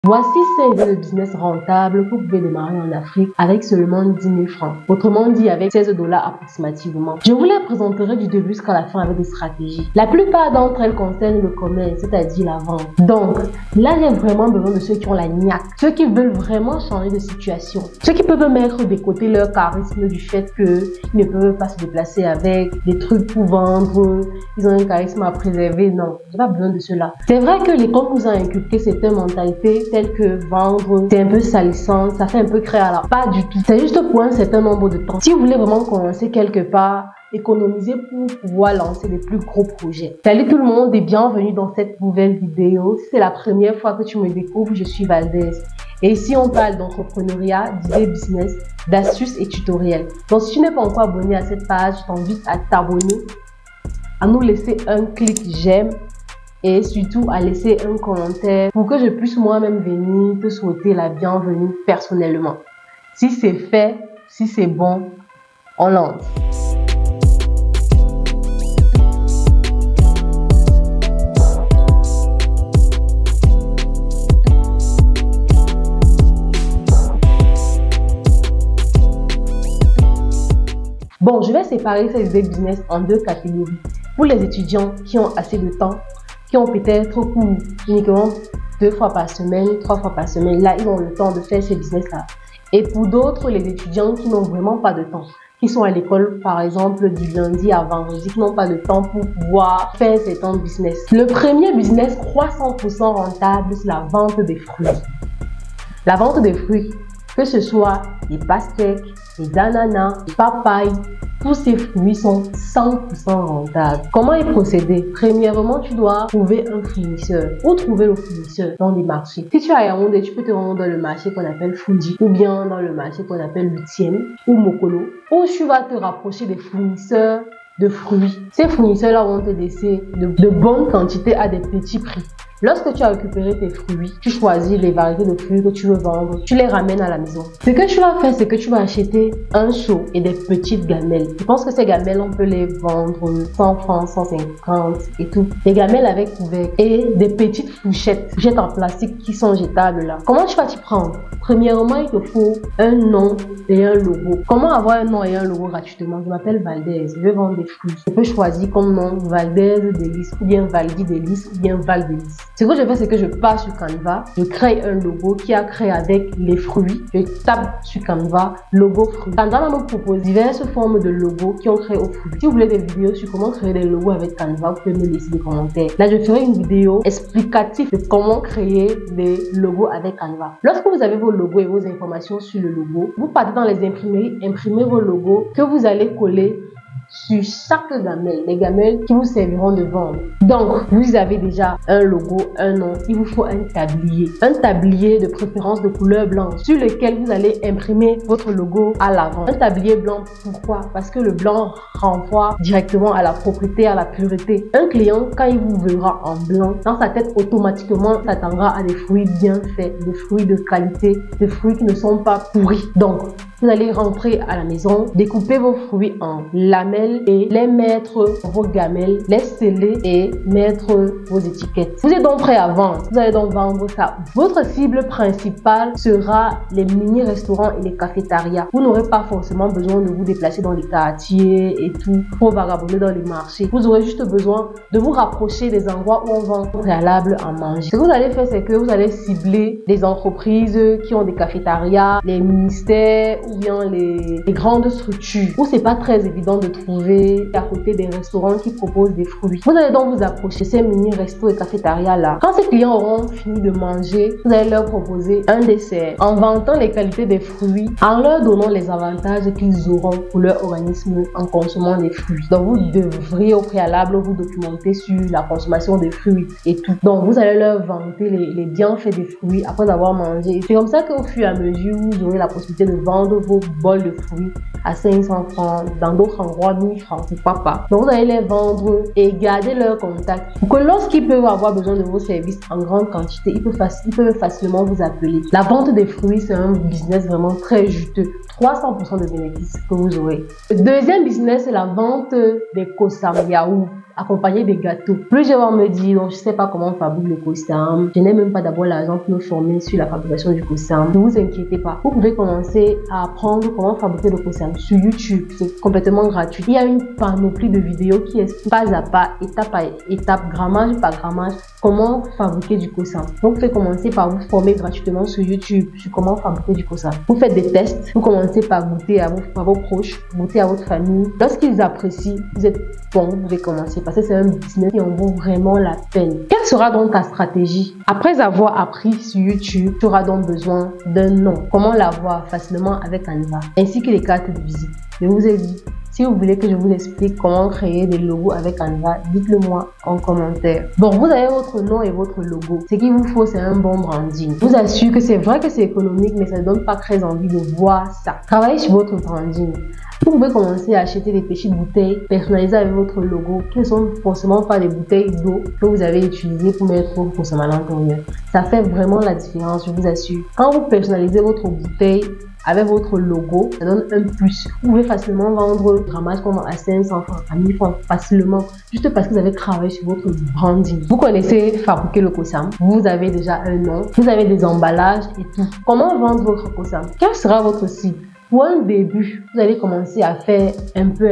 Voici 5 idées de business rentables que vous pouvez démarrer en Afrique avec seulement 10 000 francs. Autrement dit, avec 16 $ approximativement. Je vous les présenterai du début jusqu'à la fin avec des stratégies. La plupart d'entre elles concernent le commerce, c'est-à-dire la vente. Donc, là, j'ai vraiment besoin de ceux qui ont la niaque, ceux qui veulent vraiment changer de situation, ceux qui peuvent mettre de côté leur charisme du fait qu'ils ne peuvent pas se déplacer avec des trucs pour vendre, ils ont un charisme à préserver. Non, j'ai pas besoin de cela. C'est vrai que l'école nous a inculqué certaines mentalités telles que vendre, c'est un peu salissant, ça fait un peu créa. Pas du tout. C'est juste pour un certain nombre de temps. Si vous voulez vraiment commencer quelque part, économiser pour pouvoir lancer des plus gros projets. Salut tout le monde et bienvenue dans cette nouvelle vidéo. Si c'est la première fois que tu me découvres, je suis Valdez. Et ici, on parle d'entrepreneuriat, d'idées business, d'astuces et tutoriels. Donc, si tu n'es pas encore abonné à cette page, je t'invite à t'abonner, à nous laisser un clic j'aime et surtout à laisser un commentaire pour que je puisse moi-même venir te souhaiter la bienvenue personnellement. Si c'est fait, si c'est bon, on lance. Bon, je vais séparer ces idées business en deux catégories. Pour les étudiants qui ont assez de temps, qui ont peut-être cours uniquement 2 fois par semaine, 3 fois par semaine, là, ils ont le temps de faire ces business-là. Et pour d'autres, les étudiants qui n'ont vraiment pas de temps, qui sont à l'école, par exemple, du lundi à vendredi, qui n'ont pas de temps pour pouvoir faire certains business. Le premier business 300% rentable, c'est la vente des fruits. La vente des fruits, que ce soit des pastèques, des ananas, des papayes, tous ces fruits sont 100% rentables. Comment y procéder? Premièrement, tu dois trouver un fournisseur. Où trouver le fournisseur? Dans les marchés. Si tu es à Yaoundé, tu peux te rendre dans le marché qu'on appelle Fuji, ou bien dans le marché qu'on appelle Lutienne ou Mokolo, où tu vas te rapprocher des fournisseurs de fruits. Ces fournisseurs-là vont te laisser de bonnes quantités à des petits prix. Lorsque tu as récupéré tes fruits, tu choisis les variétés de fruits que tu veux vendre, tu les ramènes à la maison. Ce que tu vas faire, c'est que tu vas acheter un seau et des petites gamelles. Je pense que ces gamelles, on peut les vendre 100 francs, 150 et tout. Des gamelles avec couvercle et des petites fourchettes en plastique qui sont jetables là. Comment tu vas t'y prendre? Premièrement, il te faut un nom et un logo. Comment avoir un nom et un logo gratuitement? Je m'appelle Valdez, je veux vendre des fruits. Je peux choisir comme nom Valdez Délice ou bien Valdi Délice ou bien Val Délice. Ce que je fais, c'est que je pars sur Canva, je crée un logo qui a créé avec les fruits. Je tape sur Canva, logo fruits. Canva me propose diverses formes de logos qui ont créé aux fruits. Si vous voulez des vidéos sur comment créer des logos avec Canva, vous pouvez me laisser des commentaires. Là, je ferai une vidéo explicative de comment créer des logos avec Canva. Lorsque vous avez vos logos et vos informations sur le logo, vous partez dans les imprimeries, imprimez vos logos que vous allez coller sur chaque gamelle, les gamelles qui vous serviront de vendre. Donc, vous avez déjà un logo, un nom, il vous faut un tablier de préférence de couleur blanche sur lequel vous allez imprimer votre logo à l'avant. Un tablier blanc, pourquoi? Parce que le blanc renvoie directement à la propreté, à la pureté. Un client, quand il vous verra en blanc, dans sa tête, automatiquement s'attendra à des fruits bien faits, des fruits de qualité, des fruits qui ne sont pas pourris. Donc, vous allez rentrer à la maison, découper vos fruits en lamelles et les mettre dans vos gamelles, les sceller et mettre vos étiquettes. Vous êtes donc prêt à vendre. Vous allez donc vendre ça. Votre cible principale sera les mini-restaurants et les cafétérias. Vous n'aurez pas forcément besoin de vous déplacer dans les quartiers et tout pour vagabonder dans les marchés. Vous aurez juste besoin de vous rapprocher des endroits où on vend au préalable à manger. Ce que vous allez faire, c'est que vous allez cibler des entreprises qui ont des cafétérias, les ministères ou bien les grandes structures où c'est pas très évident de trouver à côté des restaurants qui proposent des fruits. Vous allez donc vous approcher ces mini-restos et cafétérias là. Quand ces clients auront fini de manger, vous allez leur proposer un dessert en vantant les qualités des fruits, en leur donnant les avantages qu'ils auront pour leur organisme en consommant des fruits. Donc vous devriez au préalable vous documenter sur la consommation des fruits et tout. Donc vous allez leur vanter les bienfaits des fruits après avoir mangé. C'est comme ça qu'au fur et à mesure, vous aurez la possibilité de vendre vos bols de fruits à 500 francs, dans d'autres endroits 1000 francs, pourquoi pas. Donc vous allez les vendre et garder leur contact pour que lorsqu'ils peuvent avoir besoin de vos services en grande quantité, ils peuvent facilement vous appeler. La vente des fruits, c'est un business vraiment très juteux. 300% de bénéfices que vous aurez. Le deuxième business, c'est la vente des kosam yaourt accompagné des gâteaux. Plusieurs vont me dire, donc je sais pas comment on fabrique le kosam, je n'ai même pas d'abord l'argent pour me former sur la fabrication du kosam. Ne vous inquiétez pas, vous pouvez commencer à apprendre comment fabriquer le kosam sur YouTube, c'est complètement gratuit. Il y a une panoplie de vidéos qui expliquent pas à pas, étape à étape, grammage par grammage, comment fabriquer du kosam. Donc vous pouvez commencer par vous former gratuitement sur YouTube sur comment fabriquer du kosam. Vous faites des tests, vous commencez par goûter à vos proches, goûter à votre famille. Lorsqu'ils apprécient, vous êtes bon, vous pouvez commencer parce que c'est un business qui en vaut vraiment la peine. Quelle sera donc ta stratégie? Après avoir appris sur YouTube, tu auras donc besoin d'un nom. Comment l'avoir facilement avec Canva, ainsi que les cartes de visite. Je vous ai dit, si vous voulez que je vous explique comment créer des logos avec Canva, dites-le moi en commentaire. Bon, vous avez votre nom et votre logo. Ce qu'il vous faut, c'est un bon branding. Je vous assure que c'est vrai que c'est économique, mais ça ne donne pas très envie de voir ça. Travaillez sur votre branding. Vous pouvez commencer à acheter des petites bouteilles personnalisées avec votre logo, qui ne sont forcément pas des bouteilles d'eau que vous avez utilisées pour mettre vos consommateurs à l'intérieur. Ça fait vraiment la différence, je vous assure. Quand vous personnalisez votre bouteille avec votre logo, ça donne un plus. Vous pouvez facilement vendre le grammage comme à 500 francs, à 1000 francs facilement, juste parce que vous avez travaillé sur votre branding. Vous connaissez fabriquer le kosam, vous avez déjà un nom, vous avez des emballages et tout. Comment vendre votre kosam? Quel sera votre site? Pour un début, vous allez commencer à faire un peu.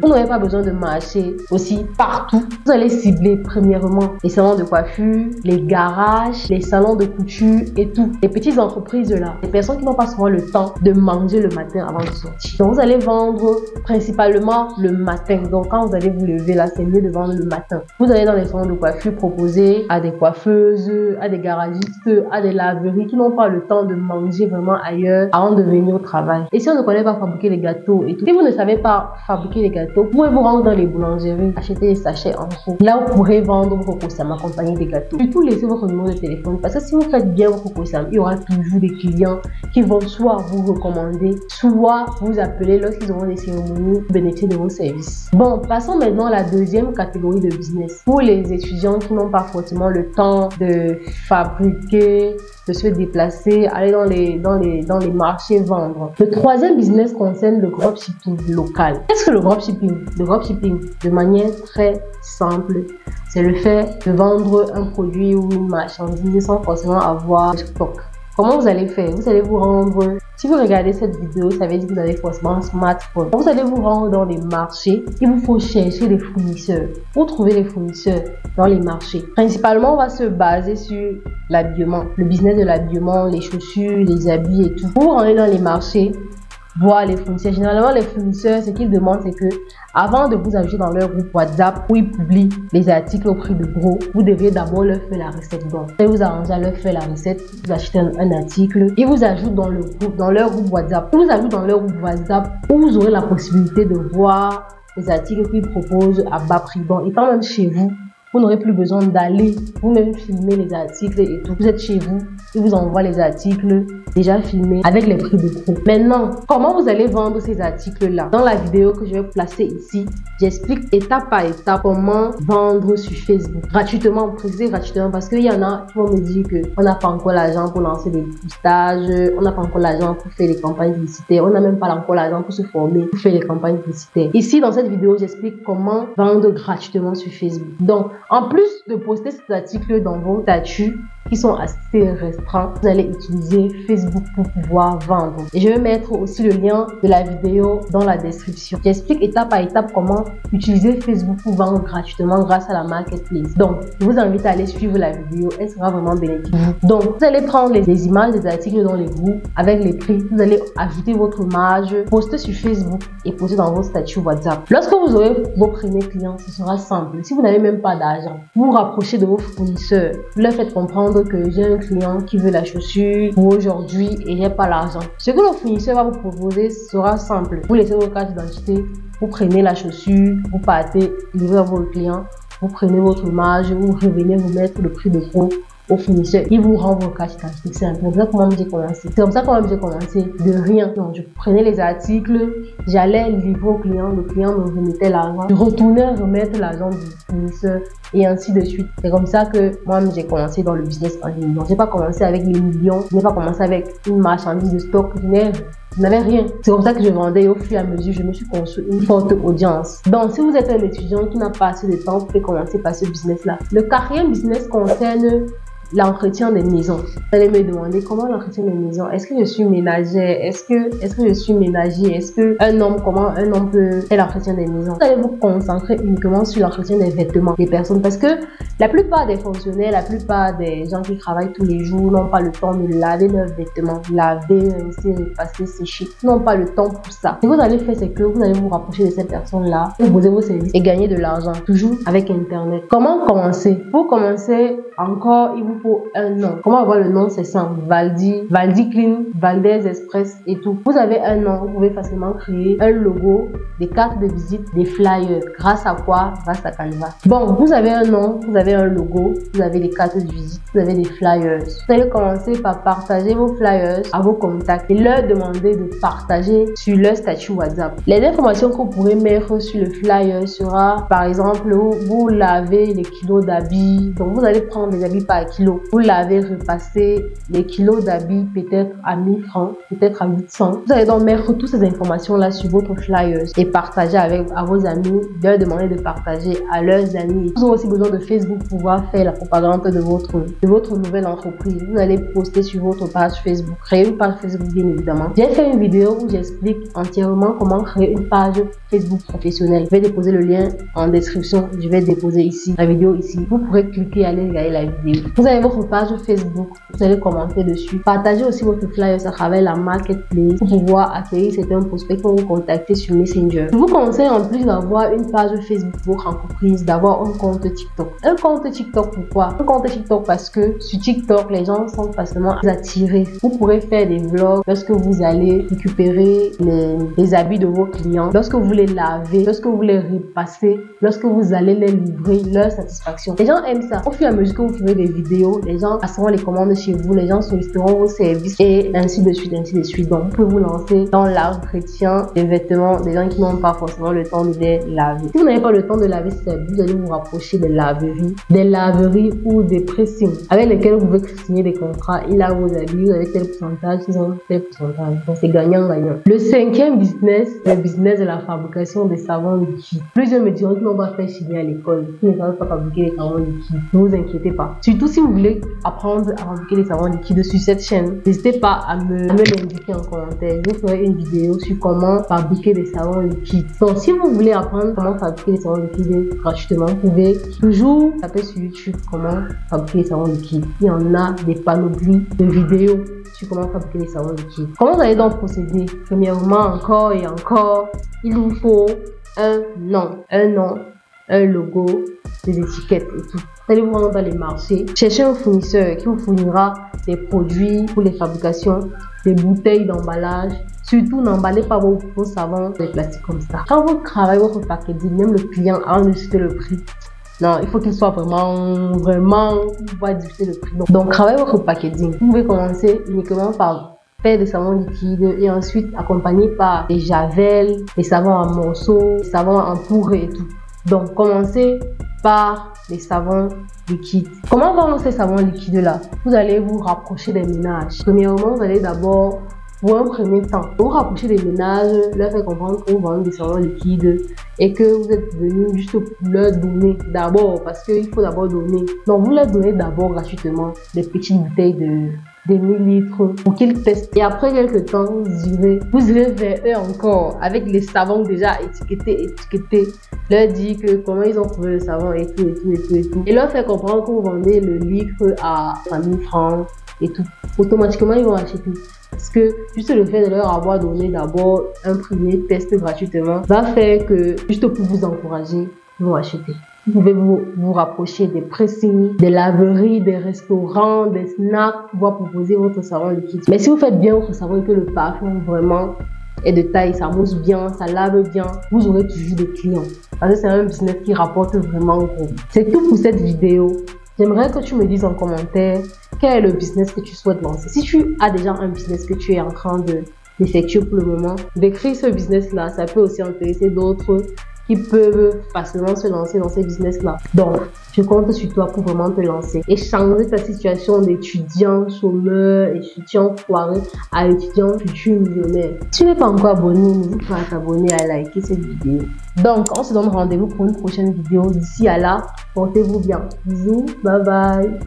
Vous n'aurez pas besoin de marcher aussi partout. Vous allez cibler premièrement les salons de coiffure, les garages, les salons de couture et tout. Les petites entreprises là, les personnes qui n'ont pas souvent le temps de manger le matin avant de sortir. Donc vous allez vendre principalement le matin. Donc quand vous allez vous lever là, c'est mieux de vendre le matin. Vous allez dans les salons de coiffure proposer à des coiffeuses, à des garagistes, à des laveries qui n'ont pas le temps de manger vraiment ailleurs avant de venir au travail. Et si on ne connaît pas fabriquer les gâteaux et tout, si vous ne savez pas fabriquer les gâteaux, vous pouvez vous rendre dans les boulangeries, acheter des sachets en gros. Là, vous pourrez vendre vos kosam accompagnés des gâteaux. Surtout, laissez votre numéro de téléphone parce que si vous faites bien votre kosam, il y aura toujours des clients qui vont soit vous recommander, soit vous appeler lorsqu'ils auront des cérémonies pour bénéficier de vos services. Bon, passons maintenant à la deuxième catégorie de business. Pour les étudiants qui n'ont pas forcément le temps de fabriquer, de se déplacer, aller dans les marchés vendre. Le troisième business concerne le dropshipping local. Qu'est-ce que le dropshipping? Le dropshipping, de manière très simple, c'est le fait de vendre un produit ou une marchandise sans forcément avoir de stock. Comment vous allez faire? Vous allez vous rendre, si vous regardez cette vidéo, ça veut dire que vous avez forcément un smartphone. Vous allez vous rendre dans les marchés. Il vous faut chercher les fournisseurs. Pour trouver les fournisseurs dans les marchés, principalement, on va se baser sur l'habillement, le business de l'habillement, les chaussures, les habits et tout. Pour aller dans les marchés, voir les fournisseurs. Généralement, les fournisseurs, ce qu'ils demandent, c'est que avant de vous ajouter dans leur groupe WhatsApp où ils publient les articles au prix de gros, vous devez d'abord leur faire la recette. Donc, si vous arrangez à leur faire la recette, vous achetez un article, ils vous ajoutent dans le groupe, dans leur groupe WhatsApp. Ils vous ajoutent dans leur groupe WhatsApp où vous aurez la possibilité de voir les articles qu'ils proposent à bas prix. Donc, étant même chez vous, vous n'aurez plus besoin d'aller vous-même filmer les articles et tout. Vous êtes chez vous, ils vous envoient les articles déjà filmés avec les prix de gros. Maintenant, comment vous allez vendre ces articles-là? Dans la vidéo que je vais placer ici, j'explique étape par étape comment vendre sur Facebook. Gratuitement, précisez gratuitement parce qu'il y en a qui vont me dire qu'on n'a pas encore l'argent pour lancer des stages, on n'a pas encore l'argent pour faire des campagnes publicitaires, on n'a même pas encore l'argent pour se former, pour faire des campagnes publicitaires. Ici, dans cette vidéo, j'explique comment vendre gratuitement sur Facebook. Donc, en plus de poster cet article dans vos statuts qui sont assez restreints, vous allez utiliser Facebook pour pouvoir vendre. Et je vais mettre aussi le lien de la vidéo dans la description. J'explique étape par étape comment utiliser Facebook pour vendre gratuitement grâce à la marketplace. Donc, je vous invite à aller suivre la vidéo, elle sera vraiment bénéfique. Donc, vous allez prendre les images des articles dans les groupes avec les prix. Vous allez ajouter votre image, poster sur Facebook et poster dans vos statuts WhatsApp. Lorsque vous aurez vos premiers clients, ce sera simple. Si vous n'avez même pas d'argent, vous vous rapprochez de vos fournisseurs. Vous leur faites comprendre que j'ai un client qui veut la chaussure pour aujourd'hui et j'ai pas l'argent. Ce que le fournisseur va vous proposer sera simple. Vous laissez vos cartes d'identité, vous prenez la chaussure, vous partez, livrez à votre client, vous prenez votre image, vous revenez vous mettre le prix de gros au fournisseur. Il vous rend vos cartes d'identité. C'est comme ça que moi j'ai commencé. C'est comme ça que moi j'ai commencé de rien. Donc, je prenais les articles, j'allais livrer au client, le client me remettait l'argent, je retournais remettre l'argent du fournisseur et ainsi de suite. C'est comme ça que moi j'ai commencé dans le business en ligne. Donc, j'ai pas commencé avec les millions, je n'ai pas commencé avec une marchandise de stock, je n'avais rien. C'est comme ça que je vendais et au fur et à mesure, je me suis construit une forte audience. Donc, si vous êtes un étudiant qui n'a pas assez de temps, vous pouvez commencer par ce business-là. Le quatrième business concerne l'entretien des maisons. Vous allez me demander comment l'entretien des maisons. Est-ce que je suis ménagère? Est-ce que je suis ménager? Est-ce que comment un homme peut faire l'entretien des maisons? Vous allez vous concentrer uniquement sur l'entretien des vêtements des personnes parce que la plupart des fonctionnaires, la plupart des gens qui travaillent tous les jours n'ont pas le temps de laver leurs vêtements, laver, rincer, repasser, sécher. Ils n'ont pas le temps pour ça. Ce que vous allez faire, c'est que vous allez vous rapprocher de ces personnes-là, proposer vos services et gagner de l'argent, toujours avec Internet. Comment commencer? Pour commencer, encore, il vous faut un nom. Comment avoir le nom? C'est simple. Valdi Clean, Valdez Express et tout. Vous avez un nom, vous pouvez facilement créer un logo, des cartes de visite, des flyers. Grâce à quoi? Grâce à Canva. Bon, vous avez un nom, vous avez un logo, vous avez des cartes de visite, vous avez des flyers. Vous allez commencer par partager vos flyers à vos contacts et leur demander de partager sur leur statut WhatsApp. Les informations que vous pourrez mettre sur le flyer sera, par exemple, vous lavez les kilos d'habits. Donc, vous allez prendre les habits par kilo. Vous l'avez repassé les kilos d'habits peut-être à 1000 francs, peut-être à 800. Vous allez donc mettre toutes ces informations-là sur votre flyer et partager à vos amis, leur demander de partager à leurs amis. Vous aurez aussi besoin de Facebook pour pouvoir faire la propagande de votre nouvelle entreprise. Vous allez poster sur votre page Facebook, créer une page Facebook bien évidemment. J'ai fait une vidéo où j'explique entièrement comment créer une page Facebook professionnelle. Je vais déposer le lien en description. Je vais déposer ici la vidéo ici. Vous pourrez cliquer et aller regarder la vidéo. Vous avez votre page Facebook, vous allez commenter dessus. Partagez aussi votre flyer à travers la marketplace pour pouvoir accueillir certains prospects qui vont vous contacter sur Messenger. Je vous conseille en plus d'avoir une page Facebook pour votre entreprise, d'avoir un compte TikTok. Un compte TikTok pourquoi? Un compte TikTok parce que sur TikTok, les gens sont facilement attirés. Vous pourrez faire des vlogs lorsque vous allez récupérer les habits de vos clients, lorsque vous les lavez, lorsque vous les repassez, lorsque vous allez les livrer, leur satisfaction. Les gens aiment ça. Au fur et à mesure que vous ferez des vidéos, les gens passeront les commandes chez vous, les gens solliciteront vos services et ainsi de suite, ainsi de suite. Donc, vous pouvez vous lancer dans l'entretien des vêtements des gens qui n'ont pas forcément le temps de les laver. Si vous n'avez pas le temps de laver ces habits, vous allez vous rapprocher des laveries ou des pressings avec lesquels vous pouvez signer des contrats. Il a vos habits, vous avez tel pourcentage, ils ont tel pourcentage. Donc, c'est gagnant-gagnant. Le cinquième business, le business de la fabrication des savons liquides. Plusieurs me diront qu'ils n'ont pas fait chimie à l'école, qui ne savent pas fabriquer les savons liquides. Ne vous inquiétez pas. Surtout si vous voulez apprendre à fabriquer les savons liquides sur cette chaîne, n'hésitez pas à me l'indiquer en commentaire. Je ferai une vidéo sur comment fabriquer des savons liquides. Donc, si vous voulez apprendre comment fabriquer les savons liquides gratuitement, vous pouvez toujours taper sur YouTube comment fabriquer les savons liquides. Il y en a des panoplies de vidéos sur comment fabriquer les savons liquides. Comment vous allez donc procéder? Premièrement, encore et encore, il vous faut un nom, un logo, des étiquettes et tout. Vous allez vous rendre dans les marchés, chercher un fournisseur qui vous fournira des produits pour les fabrications, des bouteilles d'emballage. Surtout, n'emballez pas vos savons dans les plastiques comme ça. Quand vous travaillez votre packaging, même le client a discuté le prix. Non, il faut qu'il soit vraiment, vous pouvez discuter le prix. Donc, travaillez votre packaging. Vous pouvez commencer uniquement par faire des savons liquides et ensuite accompagné par des javels, des savons en morceaux, des savons en poudre et tout. Donc, commencez par les savons liquides. Comment vendre ces savons liquides-là? Vous allez vous rapprocher des ménages. Premièrement, vous allez d'abord, pour un premier temps, vous rapprocher des ménages, leur faire comprendre que vous vendez des savons liquides et que vous êtes venu juste pour leur donner d'abord, parce qu'il faut d'abord donner. Donc, vous leur donnez d'abord gratuitement des petites bouteilles des 1000 litres pour qu'ils testent. Et après quelques temps, vous irez vers eux encore avec les savons déjà étiquetés. Leur dire que comment ils ont trouvé le savon et tout. Et leur faire comprendre que vous vendez le litre à 3000 francs et tout. Automatiquement, ils vont acheter. Parce que juste le fait de leur avoir donné d'abord un premier test gratuitement va faire que, juste pour vous encourager, ils vont acheter. Vous pouvez vous rapprocher des pressings, des laveries, des restaurants, des snacks pour pouvoir proposer votre savon liquide. Mais si vous faites bien votre savon et que le parfum vraiment est de taille, ça mousse bien, ça lave bien, vous aurez toujours des clients. Parce que c'est un business qui rapporte vraiment gros. C'est tout pour cette vidéo. J'aimerais que tu me dises en commentaire quel est le business que tu souhaites lancer. Si tu as déjà un business que tu es en train d'effectuer pour le moment, d'écrire ce business-là, ça peut aussi intéresser d'autres qui peuvent facilement se lancer dans ces business-là. Donc, je compte sur toi pour vraiment te lancer et changer ta situation d'étudiant chômeur, étudiant foiré à étudiant futur millionnaire. Si tu n'es pas encore abonné, n'hésite pas à t'abonner, à liker cette vidéo. Donc, on se donne rendez-vous pour une prochaine vidéo. D'ici à là, portez-vous bien. Bisous, bye bye.